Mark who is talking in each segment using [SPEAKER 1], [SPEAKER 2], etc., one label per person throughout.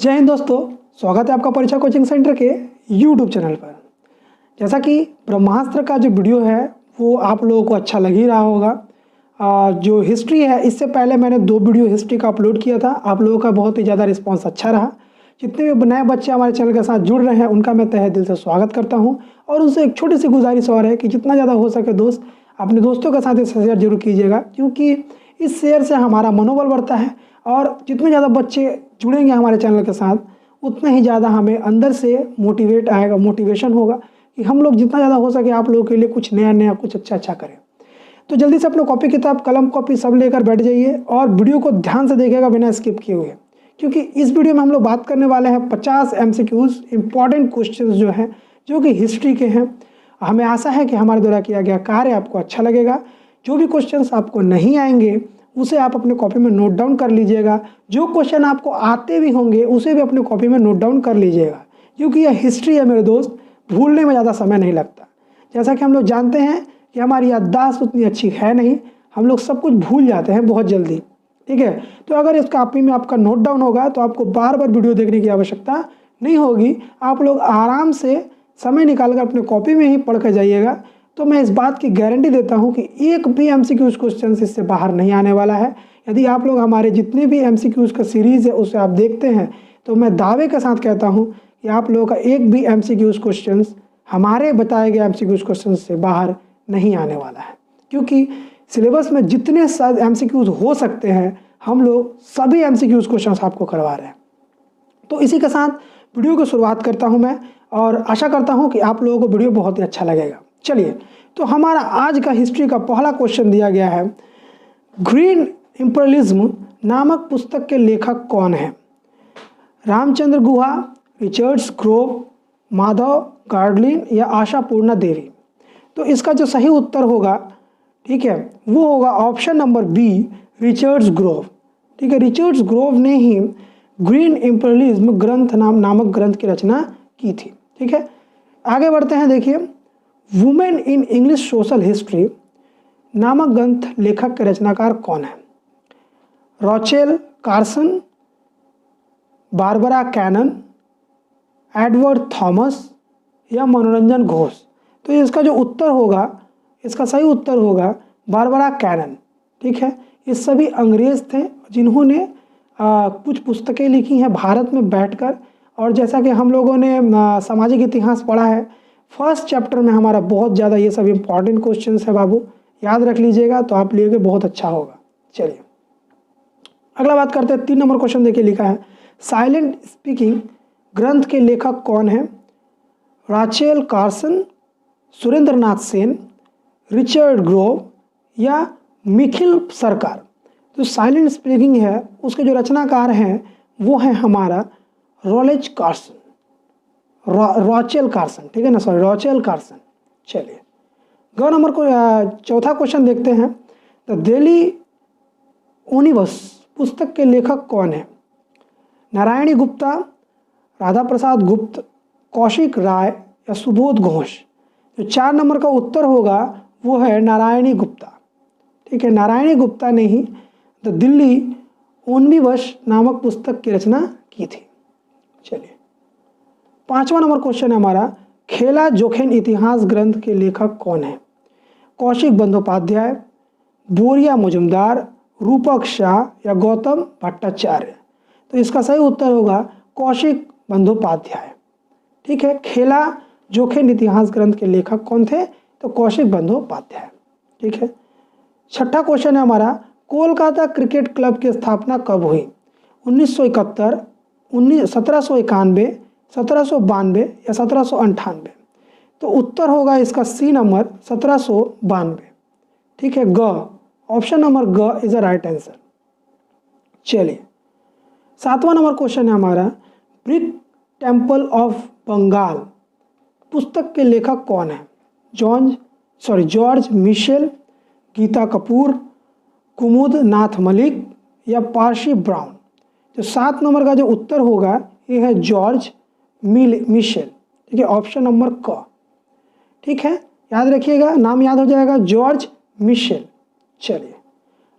[SPEAKER 1] जय हिंद दोस्तों, स्वागत है आपका परीक्षा कोचिंग सेंटर के YouTube चैनल पर। जैसा कि ब्रह्मास्त्र का जो वीडियो है वो आप लोगों को अच्छा लग ही रहा होगा। जो हिस्ट्री है, इससे पहले मैंने 2 वीडियो हिस्ट्री का अपलोड किया था। आप लोगों का बहुत ही ज़्यादा रिस्पांस अच्छा रहा। जितने भी नए बच्चे हमारे चैनल के साथ जुड़ रहे हैं उनका मैं तहे दिल से स्वागत करता हूँ। और उनसे एक छोटी सी गुजारिश और है कि जितना ज़्यादा हो सके दोस्त अपने दोस्तों के साथ इसे शेयर जरूर कीजिएगा, क्योंकि इस शेयर से हमारा मनोबल बढ़ता है और जितने ज़्यादा बच्चे जुड़ेंगे हमारे चैनल के साथ उतना ही ज़्यादा हमें अंदर से मोटिवेशन होगा कि हम लोग जितना ज़्यादा हो सके आप लोगों के लिए कुछ नया कुछ अच्छा करें। तो जल्दी से अपना कॉपी किताब कलम कॉपी सब लेकर बैठ जाइए और वीडियो को ध्यान से देखिएगा बिना स्किप किए हुए, क्योंकि इस वीडियो में हम लोग बात करने वाले हैं 50 MCQs इंपॉर्टेंट क्वेश्चन जो हैं, जो कि हिस्ट्री के हैं। हमें आशा है कि हमारे द्वारा किया गया कार्य आपको अच्छा लगेगा। जो भी क्वेश्चंस आपको नहीं आएंगे उसे आप अपने कॉपी में नोट डाउन कर लीजिएगा। जो क्वेश्चन आपको आते भी होंगे उसे भी अपने कॉपी में नोट डाउन कर लीजिएगा, क्योंकि यह हिस्ट्री है मेरे दोस्त, भूलने में ज़्यादा समय नहीं लगता। जैसा कि हम लोग जानते हैं कि हमारी याददाश्त उतनी अच्छी है नहीं, हम लोग सब कुछ भूल जाते हैं बहुत जल्दी। ठीक है, तो अगर इस कॉपी में आपका नोट डाउन होगा तो आपको बार बार वीडियो देखने की आवश्यकता नहीं होगी। आप लोग आराम से समय निकालकर अपने कॉपी में ही पढ़ कर जाइएगा। तो मैं इस बात की गारंटी देता हूं कि एक भी MCQs क्वेश्चन इससे बाहर नहीं आने वाला है। यदि आप लोग हमारे जितने भी MCQs का सीरीज़ है उसे आप देखते हैं तो मैं दावे के साथ कहता हूं कि आप लोगों का एक भी MCQs क्वेश्चन हमारे बताए गए MCQs क्वेश्चन से बाहर नहीं आने वाला है, क्योंकि सिलेबस में जितने MCQs हो सकते हैं हम लोग सभी MCQs क्वेश्चन आपको करवा रहे हैं। तो इसी के साथ वीडियो की शुरुआत करता हूं मैं और आशा करता हूं कि आप लोगों को वीडियो बहुत ही अच्छा लगेगा। चलिए, तो हमारा आज का हिस्ट्री का पहला क्वेश्चन दिया गया है, ग्रीन इंपीरियलिज्म नामक पुस्तक के लेखक कौन है? रामचंद्र गुहा, रिचर्ड्स ग्रोव, माधव गाडलिन या आशापूर्णा देवी? तो इसका जो सही उत्तर होगा, ठीक है, वो होगा option number B, Richards Grove. ठीक है, रिचर्ड्स ग्रोव ने ही ग्रीन इंपीरियलिज्म ग्रंथ नामक ग्रंथ की रचना की थी। ठीक है, आगे बढ़ते हैं। देखिए, women in English social history नामक ग्रंथ लेखक के रचनाकार कौन है? Rachel Carson, Barbara Cannon, Edward Thomas या मनोरंजन घोष? तो इसका जो उत्तर होगा, इसका सही उत्तर होगा बारबरा कैनन। ठीक है, ये सभी अंग्रेज थे जिन्होंने कुछ पुस्तकें लिखी हैं भारत में बैठकर। और जैसा कि हम लोगों ने सामाजिक इतिहास पढ़ा है, फर्स्ट चैप्टर में हमारा बहुत ज़्यादा ये सब इंपॉर्टेंट क्वेश्चंस है बाबू, याद रख लीजिएगा तो आप लिए बहुत अच्छा होगा। चलिए अगला बात करते हैं। 3 नंबर क्वेश्चन देखिए, लिखा है, साइलेंट स्पीकिंग ग्रंथ के लेखक कौन है? Rachel Carson, Surendranath Sen, Richard Grove या मिखिल सरकार? तो साइलेंट स्पीकिंग है उसके जो रचनाकार हैं वो है हमारा रॉलेज कार्सन, रॉचेल कार्सन। ठीक है ना, सॉरी, रॉचेल कार्सन। चलिए ग नंबर को चौथा क्वेश्चन देखते हैं। द दिल्ली ओनिबस पुस्तक के लेखक कौन है? नारायणी गुप्ता, राधा प्रसाद गुप्त, कौशिक राय या सुबोध घोष? जो 4 नंबर का उत्तर होगा वो है नारायणी गुप्ता। ठीक है, नारायणी गुप्ता ने ही द दिल्ली ओनिबस नामक पुस्तक की रचना की थी। चलिए 5वां नंबर क्वेश्चन है हमारा, खेला जोखेन इतिहास ग्रंथ के लेखक कौन है? कौशिक बंदोपाध्याय, बोरिया मुजुमदार, रूपक शाह या गौतम भट्टाचार्य? तो इसका सही उत्तर होगा कौशिक बंदोपाध्याय। ठीक है, खेला जोखेन इतिहास ग्रंथ के लेखक कौन थे? तो कौशिक बंदोपाध्याय। ठीक है, 6ठा क्वेश्चन है हमारा, कोलकाता क्रिकेट क्लब की स्थापना कब हुई? 1971, 1791, 1792 या 1798? तो उत्तर होगा इसका सी नंबर 1792। ठीक है, ग, ऑप्शन नंबर ग इज अ राइट आंसर। चलिए 7वां नंबर क्वेश्चन है हमारा, ब्रिक टेम्पल ऑफ बंगाल पुस्तक के लेखक कौन है? जॉर्ज मिशेल, गीता कपूर, कुमुद नाथ मलिक या पारसी ब्राउन? तो 7 नंबर का जो उत्तर होगा ये है जॉर्ज मिशेल। ठीक है, ऑप्शन नंबर क। ठीक है, याद रखिएगा, नाम याद हो जाएगा, जॉर्ज मिशेल। चलिए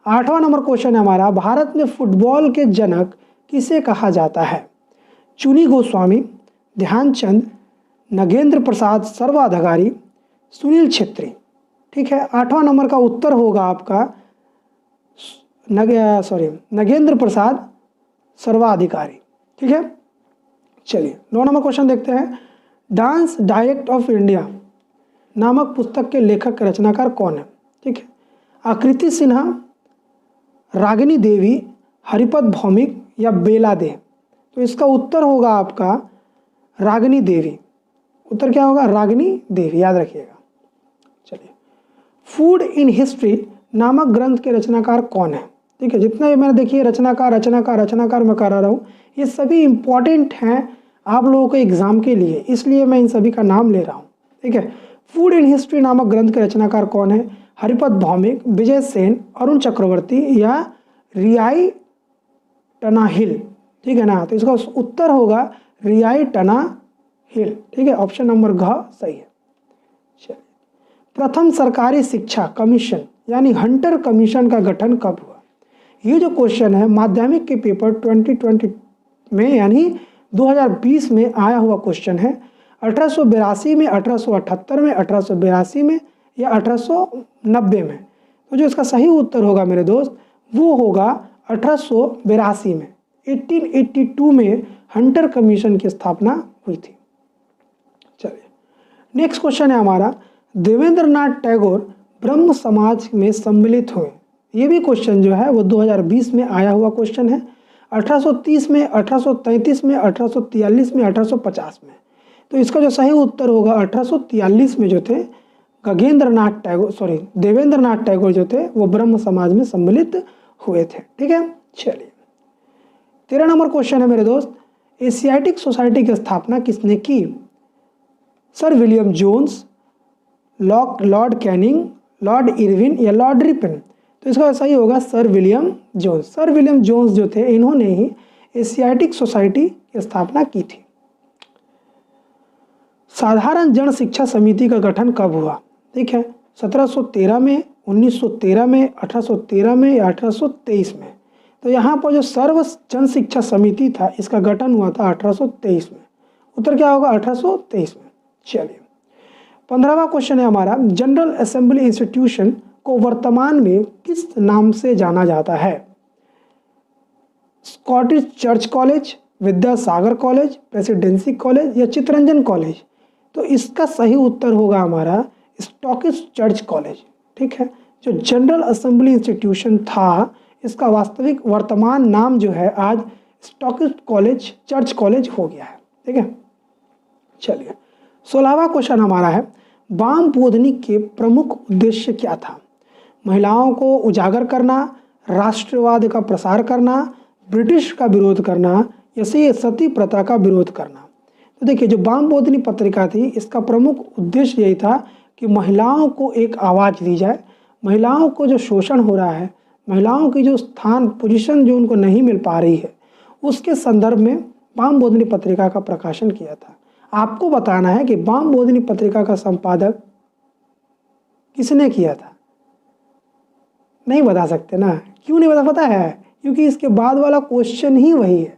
[SPEAKER 1] 8वां नंबर क्वेश्चन है हमारा, भारत में फुटबॉल के जनक किसे कहा जाता है? चुनी गोस्वामी, ध्यानचंद, नगेंद्र प्रसाद सर्वाधिकारी, सुनील छेत्री। ठीक है, 8वां नंबर का उत्तर होगा आपका नगेंद्र प्रसाद सर्वाधिकारी। ठीक है, चलिए 9 नंबर क्वेश्चन देखते हैं। डांस डायरेक्ट ऑफ इंडिया नामक पुस्तक के लेखक रचनाकार कौन है? ठीक है, आकृति सिन्हा, रागिनी देवी, हरिपद भौमिक या बेला दे। तो इसका उत्तर होगा आपका रागिनी देवी। उत्तर क्या होगा? रागिनी देवी, याद रखिएगा। चलिए, फूड इन हिस्ट्री नामक ग्रंथ के रचनाकार कौन है? ठीक है, जितना भी मैंने देखिए रचनाकार मैं करा रहा हूँ, ये सभी इम्पॉर्टेंट हैं आप लोगों के एग्जाम के लिए, इसलिए मैं इन सभी का नाम ले रहा हूँ। ठीक है, फूड इन हिस्ट्री नामक ग्रंथ के रचनाकार कौन है? हरिपद भौमिक, विजय सेन, अरुण चक्रवर्ती या रियाई टनाहिल। ठीक है ना, तो इसका उत्तर होगा रियाई टनाहिल। ठीक है, ऑप्शन नंबर घ सही है। चलिए, प्रथम सरकारी शिक्षा कमीशन यानी हंटर कमीशन का गठन कब हुआ? ये जो क्वेश्चन है माध्यमिक के पेपर 2020 में यानी 2020 में आया हुआ क्वेश्चन है। 1882 में, 1878 में, 1882 में या 1890 में। तो जो इसका सही उत्तर होगा मेरे दोस्त वो होगा 1882 में। 1882 में हंटर कमीशन की स्थापना हुई थी। चलिए, नेक्स्ट क्वेश्चन है हमारा, देवेंद्रनाथ टैगोर ब्रह्म समाज में सम्मिलित हुए। ये भी क्वेश्चन जो है वो 2020 में आया हुआ क्वेश्चन है। 1830 में, 1833 में, 1843 में, 1850 में। तो इसका जो सही उत्तर होगा 1843 में जो थे देवेंद्रनाथ टैगोर जो थे वो ब्रह्म समाज में सम्मिलित हुए थे। ठीक है, चलिए 13 नंबर क्वेश्चन है मेरे दोस्त, एशियाटिक सोसाइटी की स्थापना किसने की? Sir William Jones, Lord Canning, Lord Irwin या लॉर्ड रिपन। तो इसका सही होगा sir William Jones. Sir William Jones जो थे इन्होंने ही एशियाटिक सोसाइटी की स्थापना की थी। साधारण जन शिक्षा समिति का गठन कब हुआ? ठीक है, 1713 में, 1913 में, 1813 में या 1823 में। तो यहाँ पर जो सर्व जन शिक्षा समिति था इसका गठन हुआ था 1823 में। उत्तर क्या होगा? 1823 में। चलिए, 15वां क्वेश्चन है हमारा, जनरल असेंबली इंस्टीट्यूशन को वर्तमान में किस नाम से जाना जाता है? Scottish church college, Vidyasagar college, presidency college या चितरंजन कॉलेज। तो इसका सही उत्तर होगा हमारा स्कॉटिश चर्च कॉलेज। ठीक है, जो जनरल असेंबली इंस्टीट्यूशन था इसका वास्तविक वर्तमान नाम जो है आज स्कॉटिश कॉलेज चर्च कॉलेज हो गया है। ठीक है, चलिए 16वां क्वेश्चन हमारा है, वाम बोधनी के प्रमुख उद्देश्य क्या था? महिलाओं को उजागर करना, राष्ट्रवाद का प्रसार करना, ब्रिटिश का विरोध करना या सती प्रथा का विरोध करना। तो देखिए, जो वाम बोधनी पत्रिका थी इसका प्रमुख उद्देश्य यही था कि महिलाओं को एक आवाज़ दी जाए, महिलाओं को जो शोषण हो रहा है, महिलाओं की जो स्थान पोजीशन जो उनको नहीं मिल पा रही है, उसके संदर्भ में वाम बोधनी पत्रिका का प्रकाशन किया था। आपको बताना है कि वाम बोधनी पत्रिका का संपादक किसने किया था? नहीं बता सकते ना? क्यों नहीं पता है? क्योंकि इसके बाद वाला क्वेश्चन ही वही है।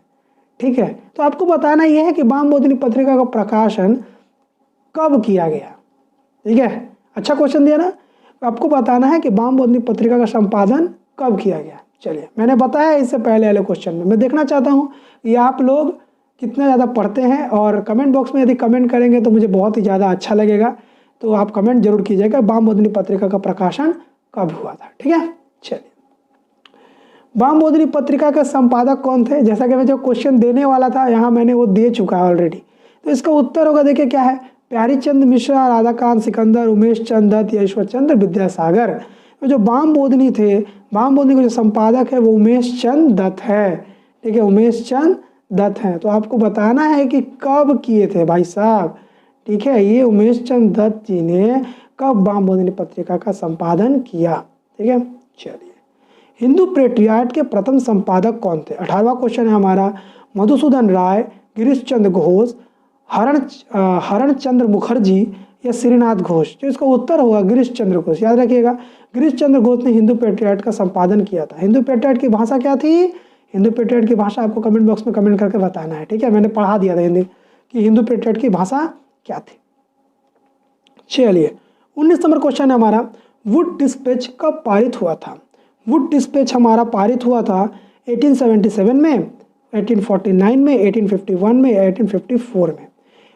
[SPEAKER 1] ठीक है, तो आपको बताना यह है कि वाम बोधनी पत्रिका का प्रकाशन कब किया गया। ठीक है, अच्छा क्वेश्चन दिया ना। आपको बताना है कि वाम बोधनी पत्रिका का संपादन कब किया गया। चलिए, मैंने बताया इससे पहले वाले क्वेश्चन में। मैं देखना चाहता हूँ कि आप लोग कितना ज़्यादा पढ़ते हैं, और कमेंट बॉक्स में यदि कमेंट करेंगे तो मुझे बहुत ही ज़्यादा अच्छा लगेगा। तो आप कमेंट जरूर कीजिएगा वाम बोधनी पत्रिका का प्रकाशन कब हुआ था। ठीक है, चलिए, वाम बोधनी पत्रिका के संपादक कौन थे? जैसा कि मैं जो क्वेश्चन देने वाला था यहाँ मैंने वो दे चुका है ऑलरेडी। तो इसका उत्तर होगा, देखिए क्या है, प्यारीचंद मिश्रा, राधाकांत सिकंदर, उमेश चंद दत्त या ईश्वर चंद्र विद्यासागर। तो जो वाम बोधनी थे, वाम बोधनी के जो संपादक है वो उमेश चंद दत्त है। ठीक है, उमेश चंद दत्त हैं। तो आपको बताना है कि कब किए थे भाई साहब। ठीक है, ये उमेश चंद दत्त जी ने कब वाम बोधनी पत्रिका का संपादन किया। ठीक है, चलिए, हिंदू पेट्रियाट के प्रथम संपादक कौन थे? 18वां क्वेश्चन है हमारा, मधुसूदन राय, गिरीश चंद्र घोष, हरण चंद्र मुखर्जी या श्रीनाथ घोष। जो इसका उत्तर होगा गिरीश चंद्र घोष। याद रखिएगा, गिरीश चंद्र घोष ने हिंदू पेट्रियाट का संपादन किया था। हिंदू पेट्रियाट की भाषा क्या थी? हिंदू पेट्रियट की भाषा आपको कमेंट बॉक्स में कमेंट करके बताना है, ठीक है। मैंने पढ़ा दिया था हिंदी कि हिंदू पेट्रियट की भाषा क्या थी। चलिए 19 नंबर क्वेश्चन है हमारा, वुड डिस्पैच कब पारित हुआ था? वुड डिस्पैच हमारा पारित हुआ था 1877 में, 1849 में, 1851 में, 1854 में।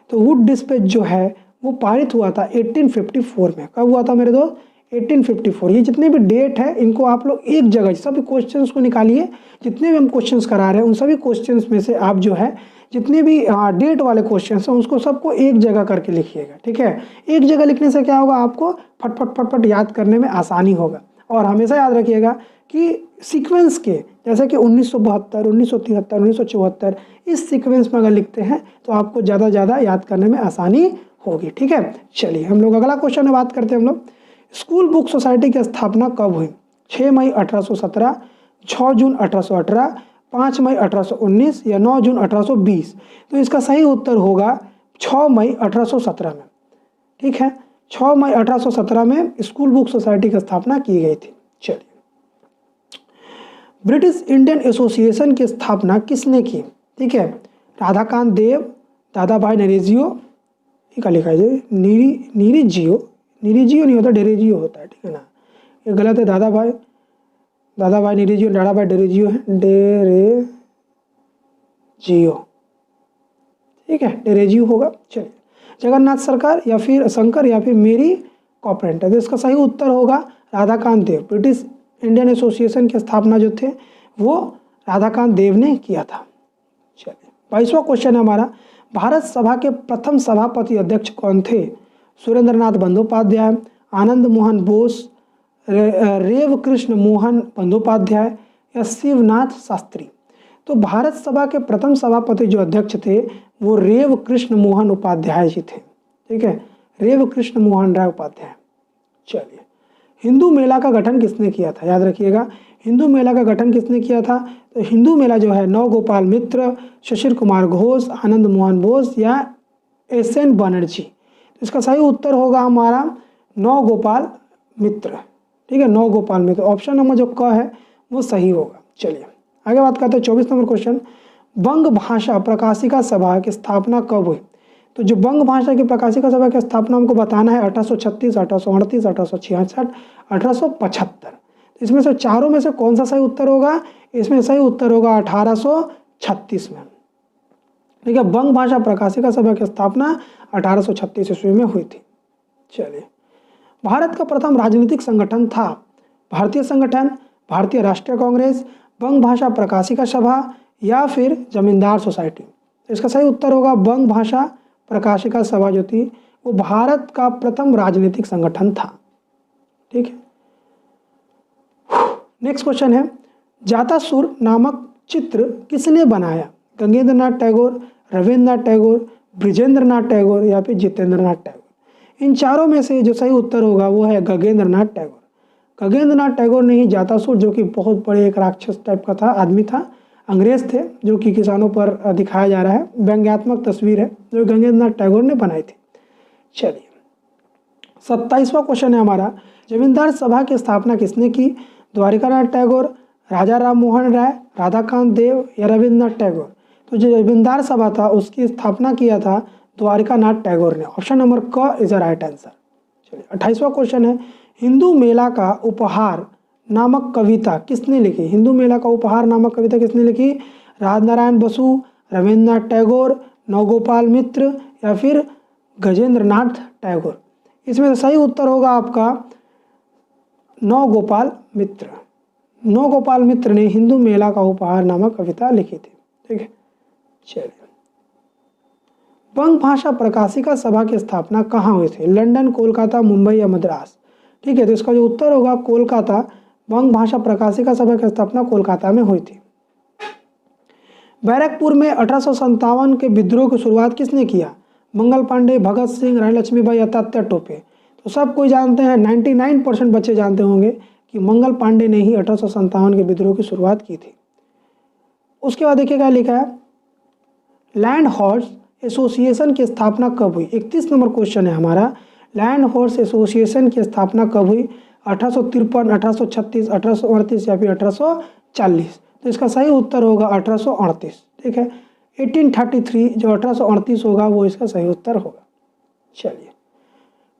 [SPEAKER 1] तो वुड डिस्पैच जो है वो पारित हुआ था 1854 में। कब हुआ था मेरे दोस्त? 1854। ये जितने भी डेट है इनको आप लोग एक जगह सभी क्वेश्चंस को निकालिए, जितने भी हम क्वेश्चंस करा रहे हैं उन सभी क्वेश्चंस में से आप जो है जितने भी डेट वाले क्वेश्चंस हैं उसको सबको एक जगह करके लिखिएगा, ठीक है। एक जगह लिखने से क्या होगा, आपको फटफट फटफट याद करने में आसानी होगा। और हमेशा याद रखिएगा कि सीक्वेंस के जैसे कि 1972, 1973, 1974 इस सीक्वेंस में अगर लिखते हैं तो आपको ज़्यादा याद करने में आसानी होगी, ठीक है। चलिए हम लोग अगला क्वेश्चन में बात करते हैं। हम लोग स्कूल बुक सोसाइटी की स्थापना कब हुई? 6 मई 1817, 6 जून 1818, 5 मई 1819 या 9 जून 1820? तो इसका सही उत्तर होगा 6 मई 1817 में, ठीक है। 6 मई 1817 में स्कूल बुक सोसाइटी की स्थापना की गई थी। चलिए ब्रिटिश इंडियन एसोसिएशन की स्थापना किसने की? ठीक है, राधाकांत देव, दादा भाई नरेजियो, ये क्या लिखा है जी, नीरिजियो नहीं होता, डेरेजियो होता है, ठीक है ना, ये गलत है। दादा भाई नरेजियो, दादा भाई डेरेजियो है, डेरेजियो, ठीक है, डेरेजियो होगा। चलिए जगन्नाथ सरकार या फिर शंकर या फिर मेरी कॉपरेंट है, तो इसका सही उत्तर होगा राधाकांत देव। ब्रिटिश इंडियन एसोसिएशन की स्थापना जो थे वो राधाकांत देव ने किया था। चलिए 22वां क्वेश्चन है हमारा, भारत सभा के प्रथम सभापति अध्यक्ष कौन थे? सुरेंद्रनाथ बंदोपाध्याय, आनंद मोहन बोस, रेव कृष्ण मोहन बंदोपाध्याय या शिवनाथ शास्त्री? तो भारत सभा के प्रथम सभापति जो अध्यक्ष थे वो रेव कृष्ण मोहन उपाध्याय जी थे, ठीक है, रेव कृष्ण मोहन राय उपाध्याय। चलिए हिंदू मेला का गठन किसने किया था? याद रखिएगा हिंदू मेला का गठन किसने किया था? तो हिंदू मेला जो है नवगोपाल मित्र, शिशिर कुमार घोष, आनंद मोहन बोस या एस.एन. बनर्जी? तो इसका सही उत्तर होगा हमारा नवगोपाल मित्र, ठीक है, नवगोपाल मित्र। ऑप्शन नंबर जो क है वो सही होगा। चलिए आगे बात करते हैं 24 नंबर क्वेश्चन, बंग भाषा प्रकाशिका सभा की स्थापना कब हुई? तो जो बंग भाषा की प्रकाशिका सभा की स्थापना हमको बताना है 1836, 1838, 1866, 1875। तो इसमें से चारों में से कौन सा सही उत्तर होगा? इसमें सही उत्तर होगा 1836 में, ठीक है। बंग भाषा प्रकाशिका सभा की स्थापना 1836 ईस्वी में हुई थी। चलिए भारत का प्रथम राजनीतिक संगठन था भारतीय संगठन, भारतीय राष्ट्रीय कांग्रेस, बंग भाषा प्रकाशिका सभा या फिर जमींदार सोसाइटी? तो इसका सही उत्तर होगा बंग भाषा प्रकाशिका सभा जो थी वो भारत का प्रथम राजनीतिक संगठन था, ठीक है। नेक्स्ट क्वेश्चन है, जातासुर नामक चित्र किसने बनाया? गंगेंद्र नाथ टैगोर, रविंद्रनाथ टैगोर, बृजेंद्रनाथ टैगोर या फिर जितेंद्रनाथ टैगोर? इन चारों में से जो सही उत्तर होगा वो है गगनेंद्रनाथ टैगोर। गगनेंद्रनाथ टैगोर ने ही जातासुर, जो कि बहुत बड़े एक राक्षस टाइप का था, आदमी था, अंग्रेज थे, जो कि किसानों पर दिखाया जा रहा है, व्यंग्यात्मक तस्वीर है जो गगनेंद्रनाथ टैगोर ने बनाई थी। चलिए 27वां क्वेश्चन है हमारा, जमींदार सभा की स्थापना किसने की? द्वारिकानाथ टैगोर, राजा राम मोहन राय, राधाकांत देव या रविंद्रनाथ टैगोर? तो जो जमींदार सभा था उसकी स्थापना किया था द्वारिकानाथ टैगोर ने। ऑप्शन नंबर क इज द राइट आंसर। चलिए 28वां क्वेश्चन है, हिंदू मेला का उपहार नामक कविता किसने लिखी? हिंदू मेला का उपहार नामक कविता किसने लिखी? राजनारायण बसु, रविंद्रनाथ टैगोर, नवगोपाल मित्र या फिर गजेंद्रनाथ टैगोर? इसमें से सही उत्तर होगा आपका नवगोपाल मित्र। नवगोपाल मित्र ने हिंदू मेला का उपहार नामक कविता लिखी थी, ठीक है। चलिए बंग भाषा प्रकाशिका सभा की स्थापना कहाँ हुई थी? लंदन, कोलकाता, मुंबई या मद्रास? ठीक है, तो इसका जो उत्तर होगा कोलकाता। बंग भाषा प्रकाशिका सभा की स्थापना कोलकाता में हुई थी। बैरकपुर में 1857 के विद्रोह की शुरुआत किसने किया? मंगल पांडे, भगत सिंह, रानी लक्ष्मीबाई या तात्या टोपे? तो सब कोई जानते हैं, 99% बच्चे जानते होंगे कि मंगल पांडे ने ही 1857 के विद्रोह की शुरुआत की थी। उसके बाद देखिए क्या लिखा है, लैंड हॉर्स एसोसिएशन की स्थापना कब हुई? 31 नंबर क्वेश्चन है हमारा, लैंड हॉर्स एसोसिएशन की स्थापना कब हुई? 1853, 1836, 1838 या फिर 1840? तो इसका सही उत्तर होगा 1838। ठीक है, 1833 जो 1838 होगा वो इसका सही उत्तर होगा। चलिए,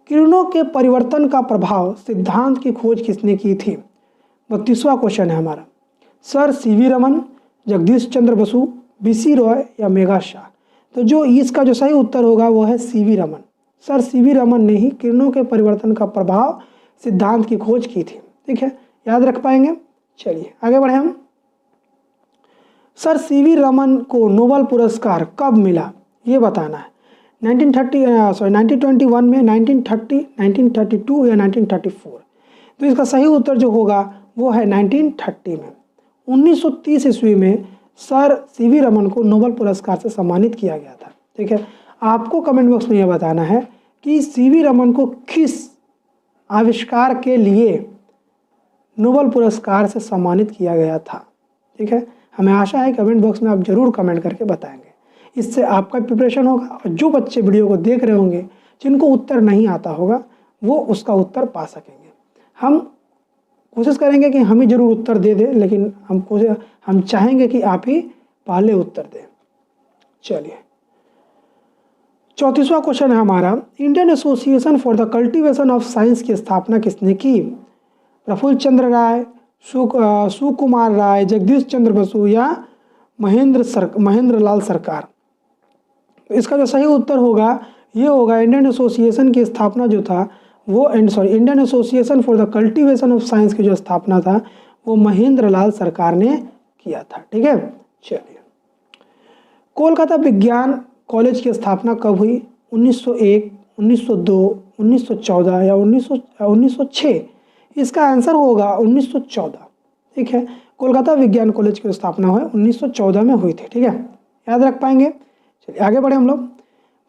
[SPEAKER 1] किरणों के परिवर्तन का प्रभाव सिद्धांत की खोज किसने की थी? 32वां क्वेश्चन है हमारा। सर सीवी रमन, जगदीश चंद्र बसु, बीसी रॉय या मेघा शाह? तो जो इसका जो सही उत्तर होगा वो है CV Raman. Sir CV Raman ने ही किरणों के परिवर्तन का प्रभाव सिद्धांत की खोज की थी। ठीक है, याद रख पाएंगे। चलिए आगे बढ़े हम। सर सीवी रमन को नोबेल पुरस्कार कब मिला ये बताना है। 1921 में, 1930, 1932 या 1934? तो इसका सही उत्तर जो होगा वो है 1930 में। 1930 ईस्वी में सर सीवी रमन को नोबेल पुरस्कार से सम्मानित किया गया था। ठीक है, आपको कमेंट बॉक्स में यह बताना है कि सीवी रमन को किस आविष्कार के लिए नोबेल पुरस्कार से सम्मानित किया गया था। ठीक है, हमें आशा है कमेंट बॉक्स में आप ज़रूर कमेंट करके बताएंगे। इससे आपका प्रिपरेशन होगा और जो बच्चे वीडियो को देख रहे होंगे जिनको उत्तर नहीं आता होगा वो उसका उत्तर पा सकेंगे। हम कोशिश करेंगे कि हम ही ज़रूर उत्तर दे दें, लेकिन हम चाहेंगे कि आप ही पहले उत्तर दें। चलिए, 34वां क्वेश्चन है हमारा। Indian association for the cultivation of science की स्थापना किसने की? प्रफुल्ल चंद्र राय, सुकुमार राय, जगदीश चंद्र बसु या महेंद्र लाल सरकार? इसका जो सही उत्तर होगा ये होगा इंडियन एसोसिएशन की स्थापना जो था वो Indian association for the cultivation of science की जो स्थापना था वो महेंद्र लाल सरकार ने किया था। ठीक है, चलिए, कोलकाता विज्ञान कॉलेज की स्थापना कब हुई? 1901, 1902, 1914 या 1906? इसका आंसर होगा 1914। ठीक है, कोलकाता विज्ञान कॉलेज की स्थापना हुई 1914 में हुई थी। ठीक है, याद रख पाएंगे। चलिए आगे बढ़े हम लोग।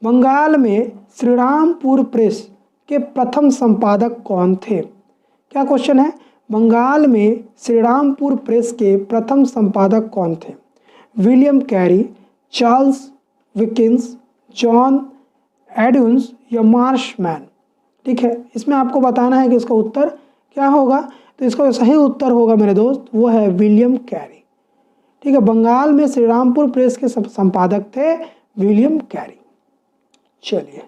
[SPEAKER 1] बंगाल में श्रीरामपुर प्रेस के प्रथम संपादक कौन थे? क्या क्वेश्चन है? बंगाल में श्रीरामपुर प्रेस के प्रथम संपादक कौन थे? William Carey, Charles Wilkins, John Adams या मार्शमैन? ठीक है, इसमें आपको बताना है कि इसका उत्तर क्या होगा। तो इसका सही उत्तर होगा मेरे दोस्त वो है विलियम कैरी। ठीक है, बंगाल में श्रीरामपुर प्रेस के संपादक थे विलियम कैरी। चलिए,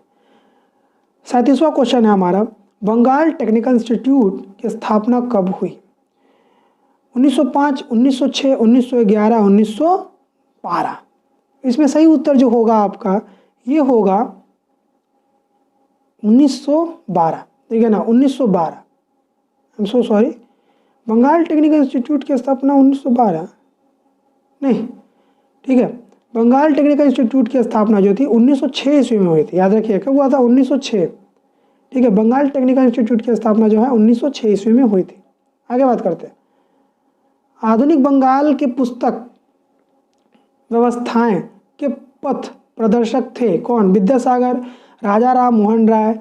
[SPEAKER 1] 37वां क्वेश्चन है हमारा। बंगाल टेक्निकल इंस्टीट्यूट की स्थापना कब हुई? 1905, 1906, 1911, 1912? इसमें सही उत्तर जो होगा आपका ये होगा 1912। ठीक है ना, 1912। I am so sorry, Bengal technical institute की स्थापना 1912 नहीं। ठीक है, बंगाल टेक्निकल इंस्टीट्यूट की स्थापना जो थी 1906 ईस्वी में हुई थी। याद रखिए कब हुआ था? 1906। ठीक है, बंगाल टेक्निकल इंस्टीट्यूट की स्थापना जो है 1906 ईस्वी में हुई थी। आगे बात करते हैं। आधुनिक बंगाल के पुस्तक व्यवस्थाएं के पथ प्रदर्शक थे कौन? विद्यासागर, राजा राम मोहन राय,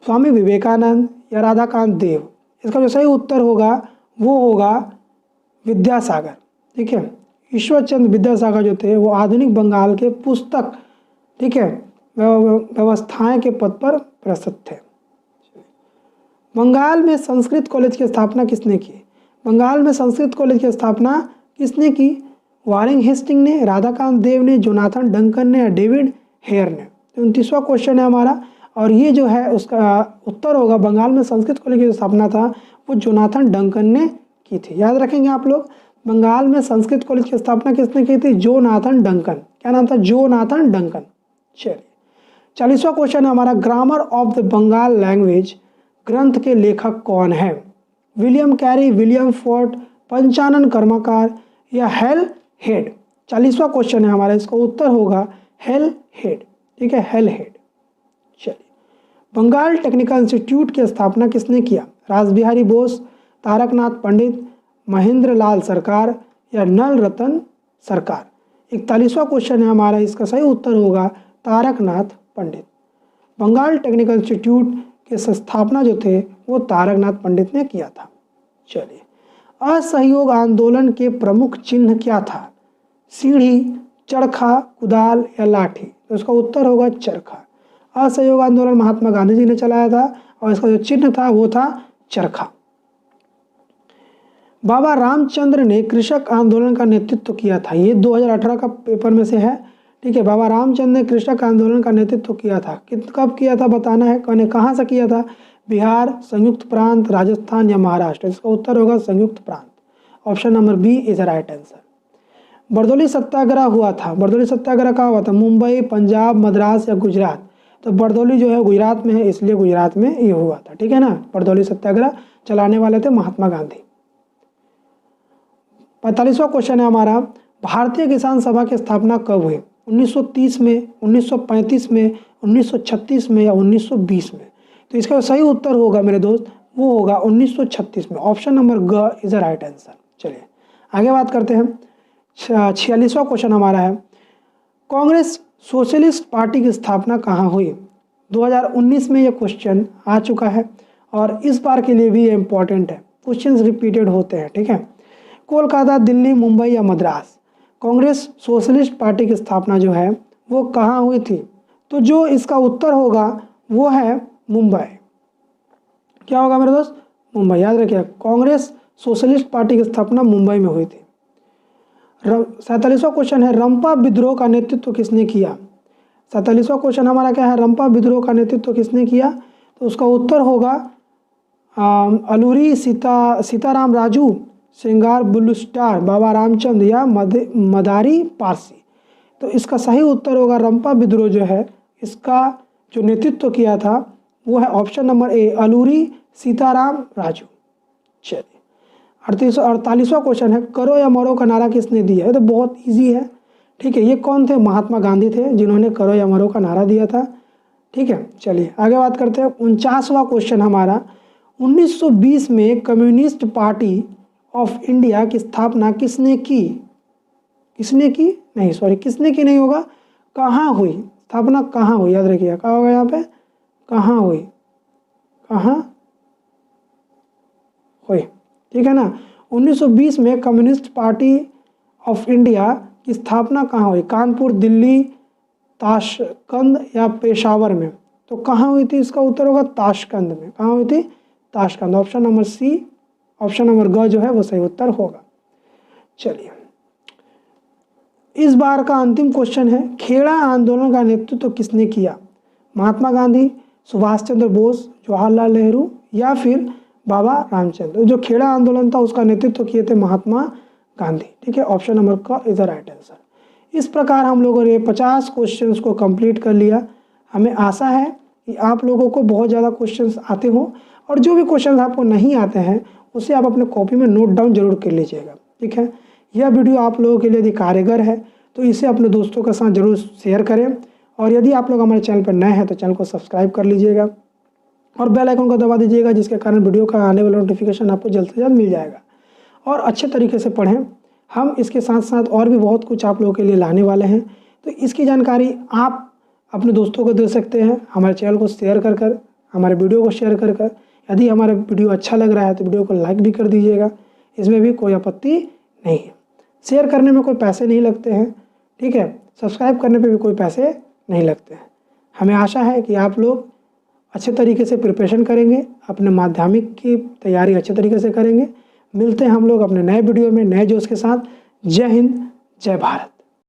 [SPEAKER 1] स्वामी विवेकानंद या राधाकांत देव? इसका जो सही उत्तर होगा वो होगा विद्यासागर। ठीक है, ईश्वरचंद्र विद्यासागर जो थे वो आधुनिक बंगाल के पुस्तक, ठीक है, व्यवस्थाएं के पद पर प्रसिद्ध थे। बंगाल में संस्कृत कॉलेज की स्थापना किसने की? बंगाल में संस्कृत कॉलेज की स्थापना किसने की? वारेन हेस्टिंग ने, राधाकांत देव ने, जोनाथन डंकन ने या डेविड हेयर ने? 29वां क्वेश्चन है हमारा और ये जो है उसका उत्तर होगा बंगाल में संस्कृत कॉलेज की जो स्थापना था वो जोनाथन डंकन ने की थी। याद रखेंगे आप लोग, बंगाल में संस्कृत कॉलेज की स्थापना किसने की थी? Jonathan Duncan. क्या नाम था? Jonathan Duncan. चलिए, 40वां क्वेश्चन है हमारा। Grammar of the Bengal language ग्रंथ के लेखक कौन है? William Carey, William Fort, Panchanan Karmakar या हेल हेड? 40वां क्वेश्चन है हमारा, इसका उत्तर होगा हेल हेड। ठीक है, हेल हेड। चलिए, बंगाल टेक्निकल इंस्टीट्यूट की स्थापना किसने किया? रासबिहारी बोस, तारकनाथ पंडित, महेंद्र लाल सरकार या नल रतन सरकार? 41वां क्वेश्चन है हमारा, इसका सही उत्तर होगा तारकनाथ पंडित। बंगाल टेक्निकल इंस्टीट्यूट के स्थापना जो थे वो तारकनाथ पंडित ने किया था। चलिए, असहयोग आंदोलन के प्रमुख चिन्ह क्या था? सीढ़ी, चरखा, कुदाल या लाठी? तो इसका उत्तर होगा चरखा। असहयोग आंदोलन महात्मा गांधी जी ने चलाया था और इसका जो चिन्ह था वो था चरखा। बाबा रामचंद्र ने कृषक आंदोलन का नेतृत्व किया था। ये 2018 का पेपर में से है, ठीक है। बाबा रामचंद्र ने कृषक आंदोलन का नेतृत्व किया था। कब किया था बताना है, कहाँ से किया था, बिहार, संयुक्त प्रांत, राजस्थान या महाराष्ट्र। इसका उत्तर होगा संयुक्त प्रांत। Option number B is the right answer. Bardoli Satyagraha हुआ था। बरदौली सत्याग्रह कहाँ हुआ था, मुंबई, पंजाब, मद्रास या गुजरात। तो बरदौली जो है गुजरात में है, इसलिए गुजरात में ये हुआ था, ठीक है ना। बरदौली सत्याग्रह चलाने वाले थे महात्मा गांधी। 45वां क्वेश्चन है हमारा, भारतीय किसान सभा की स्थापना कब हुई, 1930 में, 1935 में, 1936 में या 1920 में। तो इसका सही उत्तर होगा मेरे दोस्त, वो होगा 1936 में। ऑप्शन नंबर ग इज द राइट आंसर। चलिए आगे बात करते हैं। 46वां क्वेश्चन हमारा है, कांग्रेस सोशलिस्ट पार्टी की स्थापना कहाँ हुई। 2019 में यह क्वेश्चन आ चुका है और इस बार के लिए भी ये इम्पॉर्टेंट है, क्वेश्चंस रिपीटेड होते हैं, ठीक है। कोलकाता, दिल्ली, मुंबई या मद्रास। कांग्रेस सोशलिस्ट पार्टी की स्थापना जो है वो कहाँ हुई थी, तो जो इसका उत्तर होगा वो है मुंबई। क्या होगा मेरे दोस्त, मुंबई। याद रखिए, कांग्रेस सोशलिस्ट पार्टी की स्थापना मुंबई में हुई थी। 47वां क्वेश्चन है, रंपा विद्रोह का नेतृत्व किसने किया। 47वां क्वेश्चन हमारा क्या है, रंपा विद्रोह का नेतृत्व किसने किया। तो उसका उत्तर होगा अलूरी सीताराम राजू, श्रृंगार बुल्लू स्टार, बाबा रामचंद या मदारी पारसी। तो इसका सही उत्तर होगा रंपा विद्रोह जो है, इसका जो नेतृत्व किया था वो है option number A, Alluri Sitaram Raju. चलिए 48वां क्वेश्चन है, करो या मरो का नारा किसने दिया है। तो बहुत इजी है, ठीक है। ये कौन थे, महात्मा गांधी थे जिन्होंने करो या मरो का नारा दिया था, ठीक है। चलिए आगे बात करते हैं। 49वां क्वेश्चन हमारा, 1920 में कम्युनिस्ट पार्टी ऑफ इंडिया की स्थापना किसने की। किसने की नहीं, सॉरी किसने की नहीं होगा, कहाँ हुई, स्थापना कहाँ हुई। याद रखिएगा क्या होगा यहाँ पे, कहाँ हुई, कहाँ हुई, ठीक है ना। 1920 में कम्युनिस्ट पार्टी ऑफ इंडिया की स्थापना कहाँ हुई, कानपुर, दिल्ली, ताशकंद या पेशावर में। तो कहाँ हुई थी, इसका उत्तर होगा ताशकंद में। कहाँ हुई थी, Tashkent. Option number C, option number ग जो है वो सही उत्तर होगा। चलिए इस बार का अंतिम क्वेश्चन है, खेड़ा आंदोलन का नेतृत्व किसने किया। महात्मा गांधी, सुभाष चंद्र बोस, जवाहरलाल नेहरू या फिर बाबा रामचंद्र। जो खेड़ा आंदोलन था उसका नेतृत्व किए थे महात्मा गांधी, ठीक है। ऑप्शन नंबर क इज द राइट आंसर। इस प्रकार हम लोगों ने 50 क्वेश्चंस को कंप्लीट कर लिया। हमें आशा है कि आप लोगों को बहुत ज़्यादा क्वेश्चंस आते हो, और जो भी क्वेश्चंस आपको नहीं आते हैं उसे आप अपने कॉपी में नोट डाउन जरूर कर लीजिएगा, ठीक है। यह वीडियो आप लोगों के लिए यदि कारगर है तो इसे अपने दोस्तों के साथ जरूर शेयर करें, और यदि आप लोग हमारे चैनल पर नए हैं तो चैनल को सब्सक्राइब कर लीजिएगा और बेल आइकन को दबा दीजिएगा, जिसके कारण वीडियो का आने वाला नोटिफिकेशन आपको जल्द से जल्द मिल जाएगा। और अच्छे तरीके से पढ़ें, हम इसके साथ साथ और भी बहुत कुछ आप लोगों के लिए लाने वाले हैं। तो इसकी जानकारी आप अपने दोस्तों को दे सकते हैं, हमारे चैनल को शेयर कर कर, हमारे वीडियो को शेयर कर कर। यदि हमारा वीडियो अच्छा लग रहा है तो वीडियो को लाइक भी कर दीजिएगा, इसमें भी कोई आपत्ति नहीं है। शेयर करने में कोई पैसे नहीं लगते हैं, ठीक है। सब्सक्राइब करने पे भी कोई पैसे नहीं लगते हैं। हमें आशा है कि आप लोग अच्छे तरीके से प्रिपरेशन करेंगे, अपने माध्यमिक की तैयारी अच्छे तरीके से करेंगे। मिलते हैं हम लोग अपने नए वीडियो में नए जोश के साथ। जय हिंद, जय भारत।